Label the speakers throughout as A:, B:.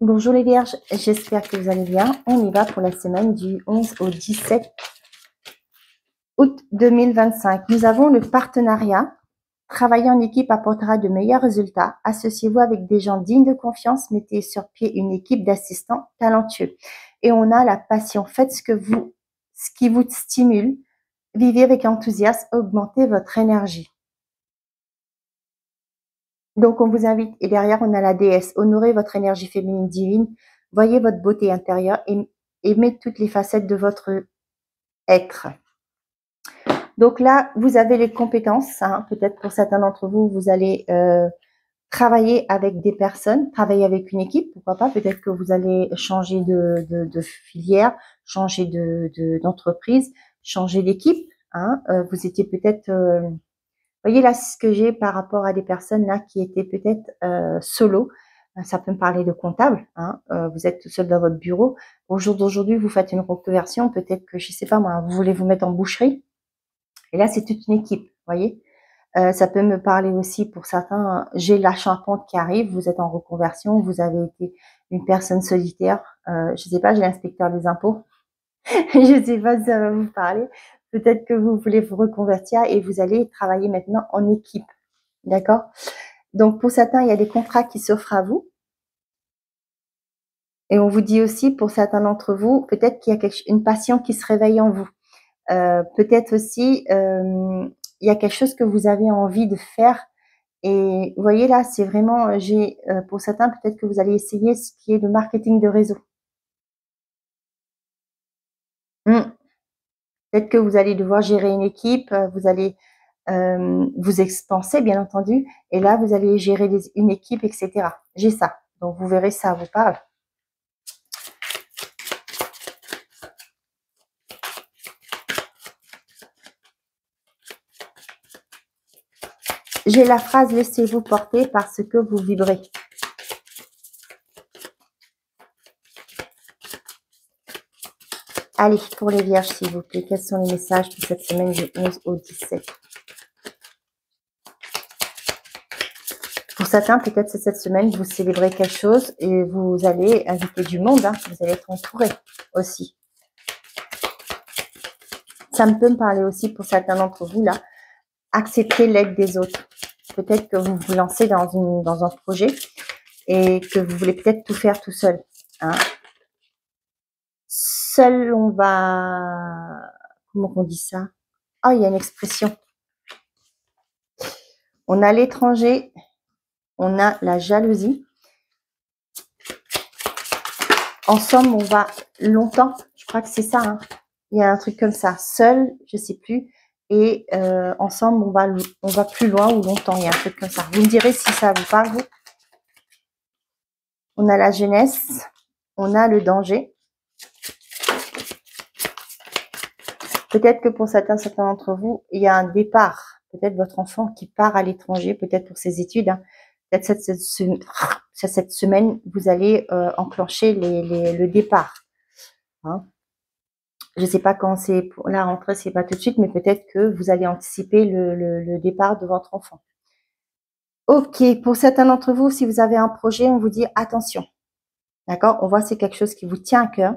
A: Bonjour les vierges, j'espère que vous allez bien. On y va pour la semaine du 11 au 17 août 2025. Nous avons le partenariat. Travailler en équipe apportera de meilleurs résultats. Associez-vous avec des gens dignes de confiance. Mettez sur pied une équipe d'assistants talentueux. Et on a la passion. Faites ce qui vous stimule. Vivez avec enthousiasme. Augmentez votre énergie. Donc, on vous invite, et derrière, on a la déesse. Honorez votre énergie féminine divine. Voyez votre beauté intérieure et aimez toutes les facettes de votre être. Donc là, vous avez les compétences. Hein. Peut-être pour certains d'entre vous, vous allez travailler avec des personnes, travailler avec une équipe, pourquoi pas. Peut-être que vous allez changer de filière, changer d'entreprise, changer d'équipe. Hein. Vous étiez peut-être... voyez là ce que j'ai par rapport à des personnes là qui étaient peut-être solo. Ça peut me parler de comptable. Hein. Vous êtes tout seul dans votre bureau. Au jour d'aujourd'hui, vous faites une reconversion. Peut-être que, je sais pas moi, vous voulez vous mettre en boucherie. Et là, c'est toute une équipe, voyez. Ça peut me parler aussi pour certains. J'ai la charpente qui arrive. Vous êtes en reconversion. Vous avez été une personne solitaire. Je sais pas, j'ai l'inspecteur des impôts. Je sais pas si ça va vous parler. Peut-être que vous voulez vous reconvertir et vous allez travailler maintenant en équipe. D'accord? Donc, pour certains, il y a des contrats qui s'offrent à vous. Et on vous dit aussi, pour certains d'entre vous, peut-être qu'il y a une passion qui se réveille en vous. Peut-être aussi, il y a quelque chose que vous avez envie de faire. Et vous voyez là, c'est vraiment, pour certains, peut-être que vous allez essayer ce qui est le marketing de réseau. Peut-être que vous allez devoir gérer une équipe, vous allez vous expanser, bien entendu, et là, vous allez gérer une équipe, etc. J'ai ça. Donc, vous verrez, ça vous parle. J'ai la phrase « Laissez-vous porter parce que vous vibrez ». Allez, pour les vierges, s'il vous plaît, quels sont les messages pour cette semaine du 11 au 17? Pour certains, peut-être cette semaine, vous célébrez quelque chose et vous allez inviter du monde. Hein, vous allez être entouré aussi. Ça peut me parler aussi pour certains d'entre vous, là. Accepter l'aide des autres. Peut-être que vous vous lancez dans un projet et que vous voulez peut-être tout faire tout seul. Hein. Seul, on va... Comment on dit ça? Ah, il y a une expression. On a l'étranger, on a la jalousie. Ensemble, on va longtemps. Je crois que c'est ça. Hein. Il y a un truc comme ça. Seul, je sais plus. Et ensemble, on va plus loin ou longtemps. Il y a un truc comme ça. Vous me direz si ça vous parle, vous. On a la jeunesse. On a le danger. Peut-être que pour certains d'entre vous, il y a un départ. Peut-être votre enfant qui part à l'étranger, peut-être pour ses études. Hein. Peut-être cette semaine, vous allez enclencher le départ. Hein. Je ne sais pas quand c'est pour la rentrée, c'est pas tout de suite, mais peut-être que vous allez anticiper le départ de votre enfant. Ok, pour certains d'entre vous, si vous avez un projet, on vous dit attention. D'accord? On voit que c'est quelque chose qui vous tient à cœur.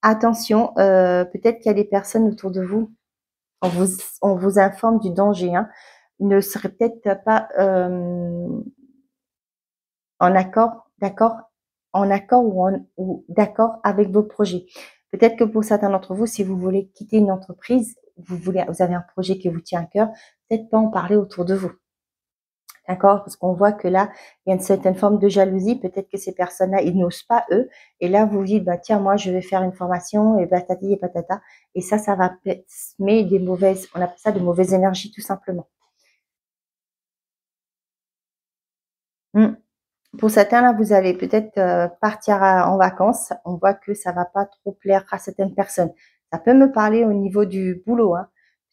A: Attention, peut-être qu'il y a des personnes autour de vous, on vous informe du danger, hein, ne serait peut-être pas en accord ou d'accord avec vos projets. Peut-être que pour certains d'entre vous, si vous voulez quitter une entreprise, vous avez un projet qui vous tient à cœur, peut-être pas en parler autour de vous. D'accord? Parce qu'on voit que là, il y a une certaine forme de jalousie. Peut-être que ces personnes-là, ils n'osent pas, eux. Et là, vous vous dites, bah, tiens, moi, je vais faire une formation, et patati et patata. Et ça va mettre on appelle ça de mauvaises énergies, tout simplement. Pour certains, là, vous allez peut-être partir en vacances. On voit que ça va pas trop plaire à certaines personnes. Ça peut me parler au niveau du boulot. Hein.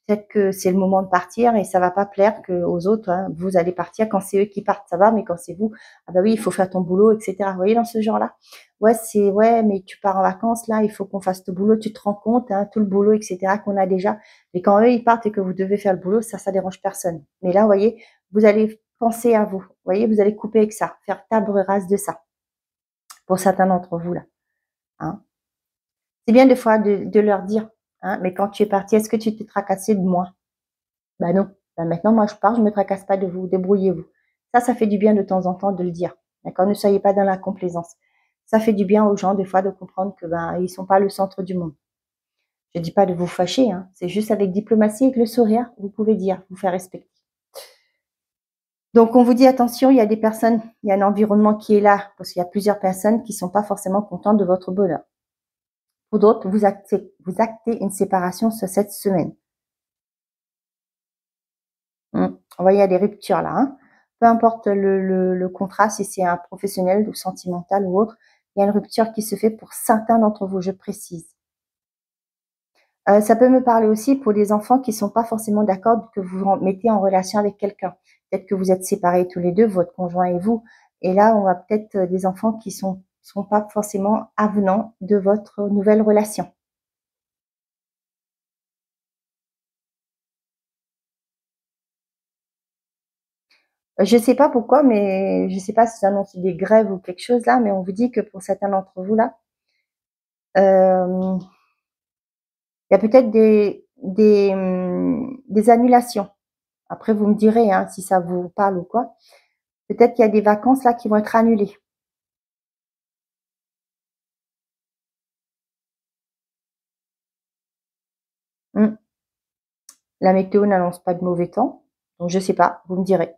A: Peut-être que c'est le moment de partir et ça va pas plaire aux autres. Hein. Vous allez partir quand c'est eux qui partent, ça va, mais quand c'est vous, ah bah oui, il faut faire ton boulot, etc. Vous voyez dans ce genre-là. Ouais, mais tu pars en vacances là, il faut qu'on fasse ton boulot. Tu te rends compte, hein, tout le boulot, etc. qu'on a déjà. Mais quand eux ils partent et que vous devez faire le boulot, ça dérange personne. Mais là, vous voyez, vous allez penser à vous. Vous voyez, vous allez couper avec ça, faire table rase de ça. pour certains d'entre vous là. Hein. C'est bien des fois de leur dire, hein, mais quand tu es parti, est-ce que tu t'es tracassé de moi? Bah non. Bah maintenant, moi je pars, je me tracasse pas de vous, débrouillez-vous. Ça fait du bien de temps en temps de le dire. D'accord? Ne soyez pas dans la complaisance. Ça fait du bien aux gens des fois de comprendre que ben ils sont pas le centre du monde. Je dis pas de vous fâcher, hein. C'est juste avec diplomatie, avec le sourire, vous pouvez dire, vous faire respecter. Donc on vous dit attention, il y a des personnes, il y a un environnement qui est là, parce qu'il y a plusieurs personnes qui sont pas forcément contentes de votre bonheur. Pour d'autres, vous actez une séparation sur cette semaine. Vous voyez, il y a des ruptures là. Hein. Peu importe le contrat, si c'est un professionnel ou sentimental ou autre, il y a une rupture qui se fait pour certains d'entre vous, je précise. Ça peut me parler aussi pour des enfants qui sont pas forcément d'accord que vous vous mettez en relation avec quelqu'un. Peut-être que vous êtes séparés tous les deux, votre conjoint et vous. Et là, on a peut-être des enfants qui sont pas forcément avenants de votre nouvelle relation. Je sais pas pourquoi, mais je sais pas si ça annonce des grèves ou quelque chose là, mais on vous dit que pour certains d'entre vous là, il y a peut-être des annulations. Après, vous me direz hein, si ça vous parle ou quoi. Peut-être qu'il y a des vacances là qui vont être annulées. Mmh. La météo n'annonce pas de mauvais temps, donc je sais pas, vous me direz.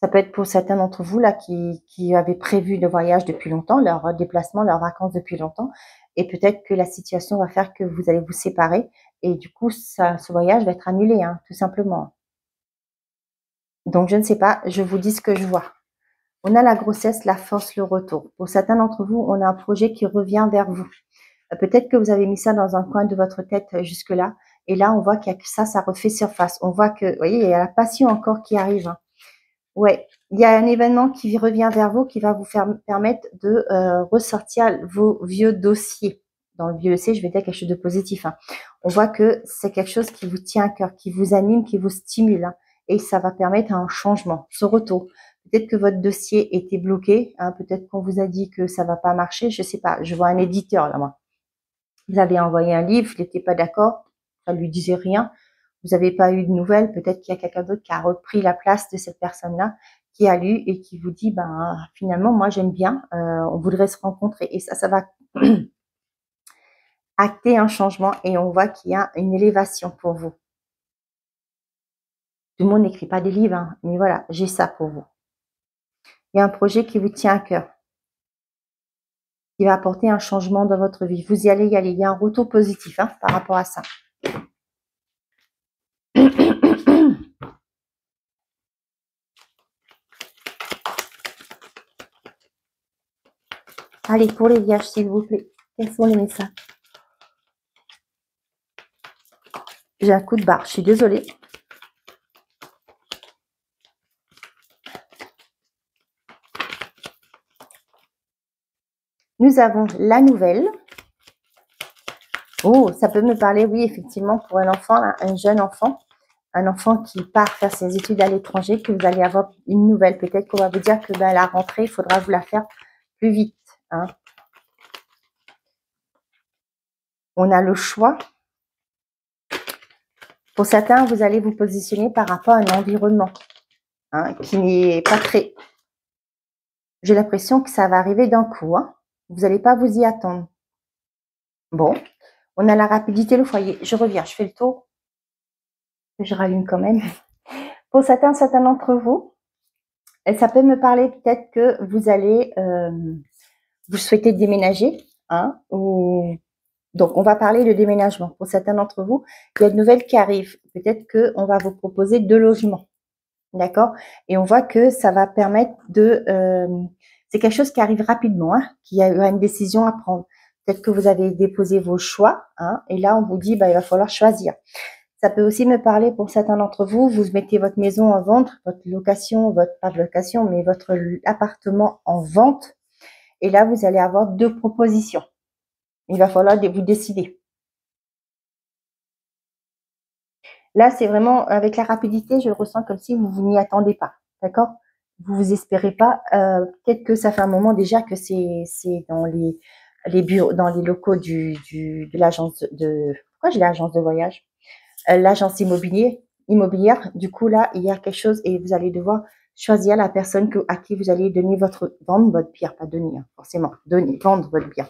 A: Ça peut être pour certains d'entre vous là qui avaient prévu le voyage depuis longtemps, leur déplacement, leurs vacances depuis longtemps, et peut-être que la situation va faire que vous allez vous séparer et du coup ce voyage va être annulé, hein, tout simplement. Donc je ne sais pas, je vous dis ce que je vois. On a la grossesse, la force, le retour. Pour certains d'entre vous, on a un projet qui revient vers vous. Peut-être que vous avez mis ça dans un coin de votre tête jusque-là, et là on voit qu'il y a que ça refait surface. On voit que, vous voyez, il y a la passion encore qui arrive. Hein. Ouais, il y a un événement qui revient vers vous qui va vous permettre de ressortir vos vieux dossiers. Dans le vieux dossier, je vais dire quelque chose de positif. Hein. On voit que c'est quelque chose qui vous tient à cœur, qui vous anime, qui vous stimule. Hein, et ça va permettre un changement, ce retour. Peut-être que votre dossier était bloqué. Hein, peut-être qu'on vous a dit que ça va pas marcher. Je sais pas. Je vois un éditeur là, moi. Vous avez envoyé un livre, il n'était pas d'accord. Ça lui disait rien. Vous n'avez pas eu de nouvelles, peut-être qu'il y a quelqu'un d'autre qui a repris la place de cette personne-là, qui a lu et qui vous dit, ben finalement, moi j'aime bien, on voudrait se rencontrer. Et ça va acter un changement et on voit qu'il y a une élévation pour vous. Tout le monde n'écrit pas des livres, hein, mais voilà, j'ai ça pour vous. Il y a un projet qui vous tient à cœur, qui va apporter un changement dans votre vie. Vous y allez y aller, il y a un retour positif hein, par rapport à ça. Allez, pour les vierges, s'il vous plaît, quels sont les messages? J'ai un coup de barre, je suis désolée. Nous avons la nouvelle. Oh, ça peut me parler, oui, effectivement, pour un enfant, un jeune enfant, un enfant qui part faire ses études à l'étranger, que vous allez avoir une nouvelle. Peut-être qu'on va vous dire que ben, la rentrée, il faudra vous la faire plus vite. Hein. On a le choix. Pour certains, vous allez vous positionner par rapport à un environnement hein, qui n'est pas très... J'ai l'impression que ça va arriver d'un coup. Hein. Vous n'allez pas vous y attendre. Bon, on a la rapidité, le foyer. Je reviens, je fais le tour. Je rallume quand même. Pour certains d'entre vous, ça peut me parler peut-être que vous allez, vous souhaitez déménager, hein, ou donc on va parler de déménagement. Pour certains d'entre vous, il y a une nouvelle qui arrive. Peut-être que on va vous proposer 2 logements, d'accord? Et on voit que ça va permettre de, c'est quelque chose qui arrive rapidement, hein, qu'il y a une décision à prendre. Peut-être que vous avez déposé vos choix, hein, et là on vous dit, bah il va falloir choisir. Ça peut aussi me parler pour certains d'entre vous, vous mettez votre maison en vente, votre location, pas de location, mais votre appartement en vente. Et là, vous allez avoir 2 propositions. Il va falloir vous décider. Là, c'est vraiment, avec la rapidité, je le ressens comme si vous n'y attendez pas. D'accord? vous espérez pas. Peut-être que ça fait un moment déjà que c'est dans les bureaux, dans les locaux de l'agence de, pourquoi j'ai l'agence de voyage, l'agence immobilière. Du coup là, il y a quelque chose et vous allez devoir choisir la personne à qui vous allez donner vendre votre bien, pas donner forcément, vendre votre bien.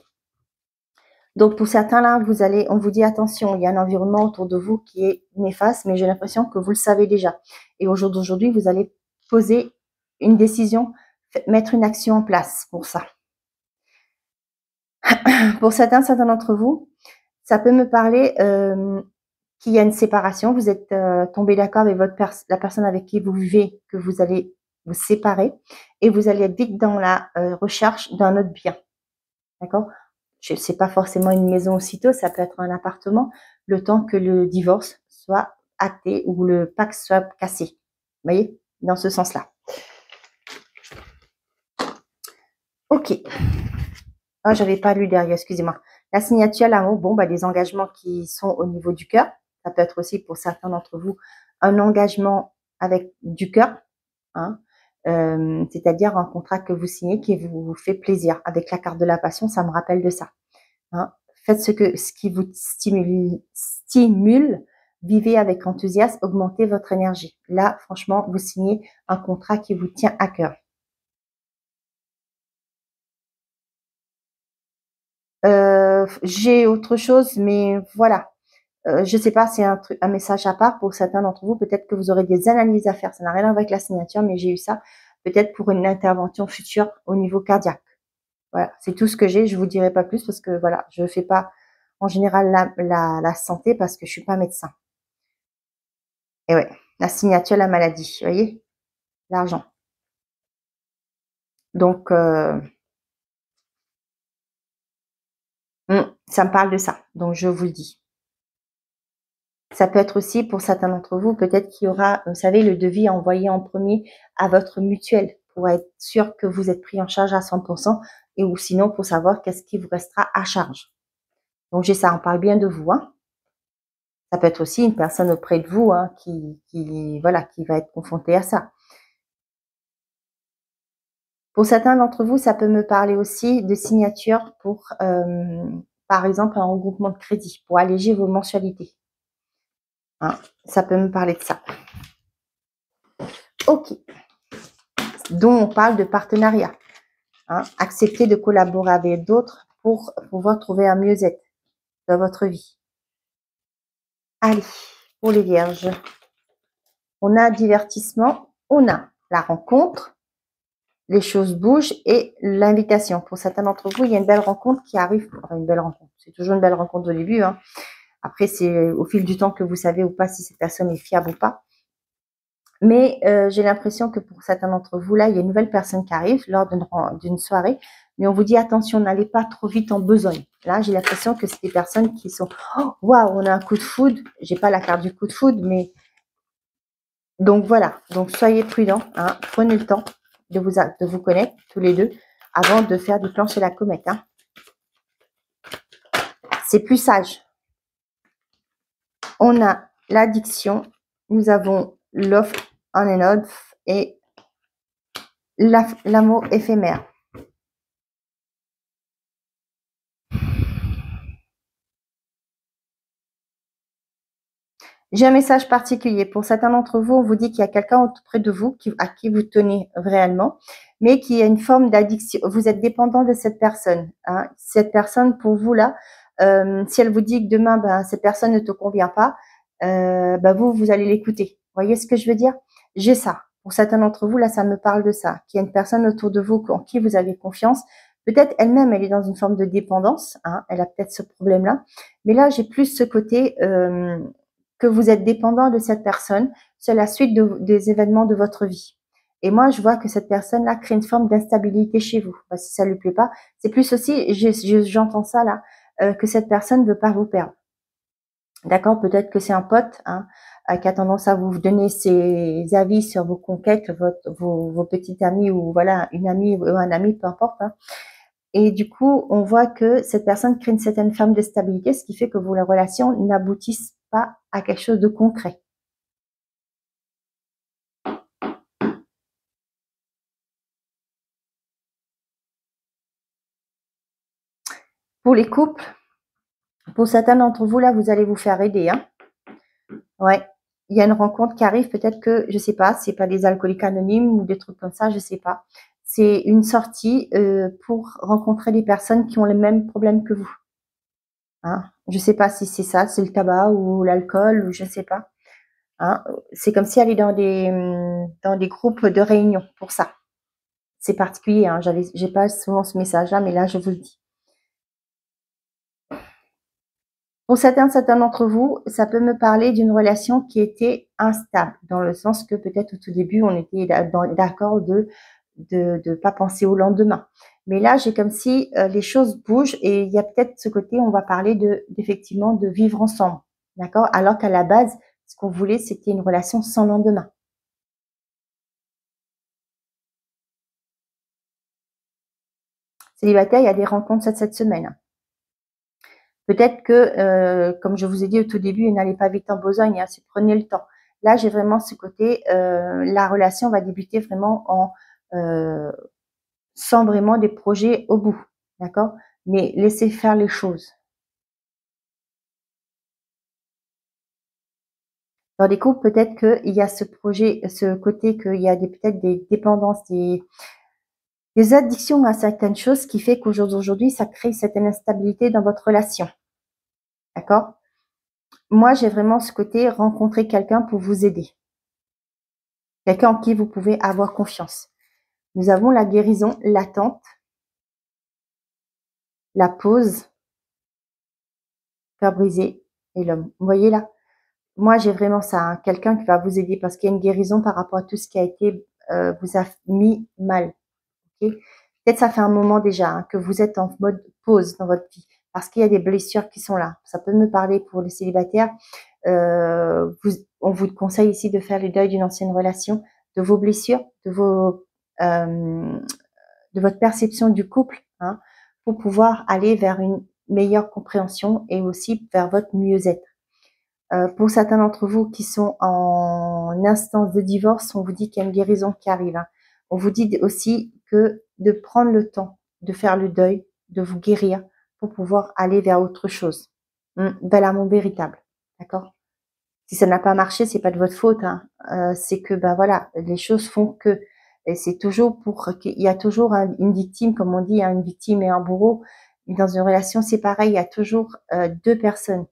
A: Donc pour certains là, on vous dit attention, il y a un environnement autour de vous qui est néfaste, mais j'ai l'impression que vous le savez déjà. Et au jour d'aujourd'hui, vous allez poser une décision, mettre une action en place pour ça. Pour certains d'entre vous, ça peut me parler qu'il y a une séparation. Vous êtes tombé d'accord avec la personne avec qui vous vivez, que vous allez vous séparer et vous allez être vite dans la recherche d'un autre bien. D'accord? Je sais pas forcément une maison aussitôt, ça peut être un appartement, le temps que le divorce soit acté ou le pacte soit cassé. Vous voyez? Dans ce sens-là. Ok. Ah, j'avais pas lu derrière, excusez-moi. La signature, l'amour, bon, bah, des engagements qui sont au niveau du cœur. Ça peut être aussi pour certains d'entre vous un engagement avec du cœur, hein, c'est-à-dire un contrat que vous signez qui vous fait plaisir. Avec la carte de la passion, ça me rappelle de ça. Hein. Faites ce qui vous stimule, vivez avec enthousiasme, augmentez votre énergie. Là, franchement, vous signez un contrat qui vous tient à cœur. J'ai autre chose, mais voilà. Je sais pas, c'est un message à part pour certains d'entre vous. Peut-être que vous aurez des analyses à faire. Ça n'a rien à voir avec la signature, mais j'ai eu ça. Peut-être pour une intervention future au niveau cardiaque. Voilà, c'est tout ce que j'ai. Je vous dirai pas plus parce que voilà, je fais pas en général la santé parce que je suis pas médecin. Et ouais, la signature, la maladie, vous voyez, l'argent. Donc, ça me parle de ça. Donc, je vous le dis. Ça peut être aussi pour certains d'entre vous, peut-être qu'il y aura, vous savez, le devis envoyé en premier à votre mutuelle pour être sûr que vous êtes pris en charge à 100% et ou sinon pour savoir qu'est-ce qui vous restera à charge. Donc, j'ai ça, on parle bien de vous. Hein. Ça peut être aussi une personne auprès de vous hein, voilà, qui va être confrontée à ça. Pour certains d'entre vous, ça peut me parler aussi de signature pour, par exemple, un regroupement de crédit pour alléger vos mensualités. Hein, ça peut me parler de ça. Ok. Donc, on parle de partenariat. Hein, accepter de collaborer avec d'autres pour pouvoir trouver un mieux-être dans votre vie. Allez, pour les vierges, on a divertissement, on a la rencontre, les choses bougent et l'invitation. Pour certains d'entre vous, il y a une belle rencontre qui arrive. Enfin, une belle rencontre. C'est toujours une belle rencontre au début. Hein. Après, c'est au fil du temps que vous savez ou pas si cette personne est fiable ou pas. Mais j'ai l'impression que pour certains d'entre vous, là, il y a une nouvelle personne qui arrive lors d'une soirée. Mais on vous dit, attention, n'allez pas trop vite en besogne. Là, j'ai l'impression que c'est des personnes qui sont, oh, waouh, on a un coup de foudre. J'ai pas la carte du coup de foudre, mais donc voilà. Donc soyez prudents. Hein. Prenez le temps de vous connaître tous les deux avant de faire du plan chez la comète. Hein. C'est plus sage. On a l'addiction. Nous avons l'offre on and off et l'amour éphémère. J'ai un message particulier. Pour certains d'entre vous, on vous dit qu'il y a quelqu'un auprès de vous à qui vous tenez réellement, mais qui a une forme d'addiction. Vous êtes dépendant de cette personne. Hein. Cette personne, pour vous, là, si elle vous dit que demain, ben, cette personne ne te convient pas, ben, vous allez l'écouter. Vous voyez ce que je veux dire? J'ai ça. Pour certains d'entre vous, là, ça me parle de ça. Qu'il y a une personne autour de vous en qui vous avez confiance. Peut-être elle-même, elle est dans une forme de dépendance. Hein. Elle a peut-être ce problème-là. Mais là, j'ai plus ce côté... que vous êtes dépendant de cette personne, c'est la suite des événements de votre vie. Et moi, je vois que cette personne-là crée une forme d'instabilité chez vous. Bah, si ça lui plaît pas, c'est plus aussi, j'entends ça là, que cette personne ne veut pas vous perdre. D'accord? Peut-être que c'est un pote hein, qui a tendance à vous donner ses avis sur vos conquêtes, vos petites amies ou voilà une amie ou un ami, peu importe. Hein. Et du coup, on voit que cette personne crée une certaine forme de stabilité, ce qui fait que vos relations n'aboutissent pas à quelque chose de concret. Pour les couples, pour certains d'entre vous, là, vous allez vous faire aider. Hein. Ouais, il y a une rencontre qui arrive, peut-être que, je sais pas, c'est pas des alcooliques anonymes ou des trucs comme ça, je sais pas. C'est une sortie pour rencontrer des personnes qui ont les mêmes problèmes que vous. Hein. Je sais pas si c'est ça, c'est le tabac ou l'alcool ou je sais pas. Hein. C'est comme si elle est dans des groupes de réunion pour ça. C'est particulier, hein. J'ai pas souvent ce message-là, mais là, je vous le dis. Pour certains d'entre vous, ça peut me parler d'une relation qui était instable, dans le sens que peut-être au tout début, on était d'accord de pas penser au lendemain. Mais là, j'ai comme si les choses bougent et il y a peut-être ce côté, on va parler d'effectivement de vivre ensemble, d'accord? Alors qu'à la base, ce qu'on voulait, c'était une relation sans lendemain. Célibataire, il y a des rencontres cette semaine. Peut-être que, comme je vous ai dit au tout début, n'allez pas vite en besogne, hein, prenez le temps. Là, j'ai vraiment ce côté, la relation va débuter vraiment sans vraiment des projets au bout, d'accord? Mais laissez faire les choses. Dans des couples, peut-être qu'il y a ce côté qu'il y a peut-être des dépendances, des addictions à certaines choses qui fait qu'au jour d'aujourd'hui, ça crée cette instabilité dans votre relation, d'accord? Moi, j'ai vraiment ce côté rencontrer quelqu'un pour vous aider. Quelqu'un en qui vous pouvez avoir confiance. Nous avons la guérison, l'attente, la pause, cœur brisé et l'homme. Vous voyez là? Moi, j'ai vraiment ça, hein, quelqu'un qui va vous aider parce qu'il y a une guérison par rapport à tout ce qui a été vous a mis mal. Okay. Peut-être ça fait un moment déjà hein, que vous êtes en mode pause dans votre vie parce qu'il y a des blessures qui sont là. Ça peut me parler pour les célibataires. On vous conseille ici de faire le deuil d'une ancienne relation, de vos blessures, de votre perception du couple, hein, pour pouvoir aller vers une meilleure compréhension et aussi vers votre mieux-être. Pour certains d'entre vous qui sont en instance de divorce, on vous dit qu'il y a une guérison qui arrive. Hein. On vous dit aussi que de prendre le temps de faire le deuil, de vous guérir pour pouvoir aller vers autre chose, vers l'amour véritable, d'accord? Si ça n'a pas marché, c'est pas de votre faute. Hein. C'est que ben voilà, les choses font que et c'est toujours il y a toujours une victime, comme on dit, hein, une victime et un bourreau. Dans une relation, c'est pareil, il y a toujours deux personnes.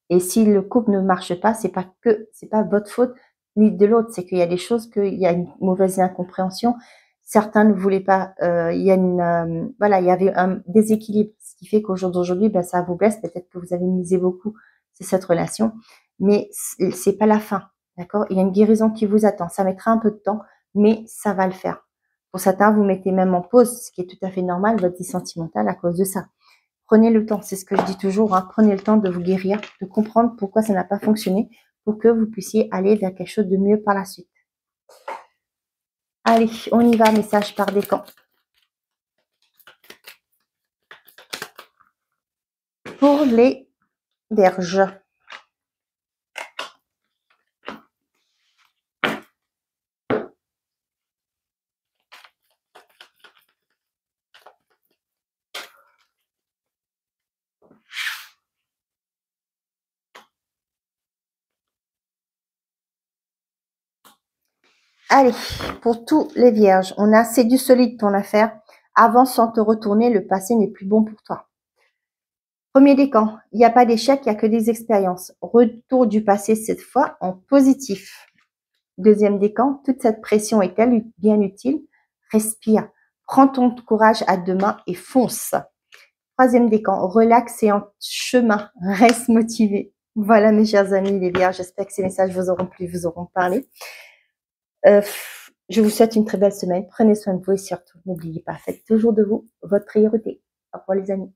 A: Et si le couple ne marche pas, c'est pas votre faute ni de l'autre, c'est qu'il y a des choses, qu'il y a une mauvaise incompréhension. Certains ne voulaient pas. Il y a voilà, il y avait un déséquilibre, ce qui fait qu'au jour d'aujourd'hui, ben, ça vous blesse. Peut-être que vous avez misé beaucoup sur cette relation, mais c'est pas la fin, d'accord? Il y a une guérison qui vous attend. Ça mettra un peu de temps, mais ça va le faire. Pour certains, vous mettez même en pause, ce qui est tout à fait normal, votre vie sentimentale à cause de ça. Prenez le temps, c'est ce que je dis toujours, hein, prenez le temps de vous guérir, de comprendre pourquoi ça n'a pas fonctionné, pour que vous puissiez aller vers quelque chose de mieux par la suite. Allez, on y va, message par décan. Pour les Vierges. Allez, pour tous les Vierges, on a c'est du solide ton affaire. Avance sans te retourner, le passé n'est plus bon pour toi. Premier décan, il n'y a pas d'échec, il n'y a que des expériences. Retour du passé cette fois en positif. Deuxième décan, toute cette pression est-elle bien utile? Respire, prends ton courage à deux mains et fonce. Troisième décan, relax et en chemin, reste motivé. Voilà mes chers amis les Vierges, j'espère que ces messages vous auront plu, vous auront parlé. Je vous souhaite une très belle semaine, prenez soin de vous et surtout n'oubliez pas, faites toujours de vous votre priorité. Au revoir les amis.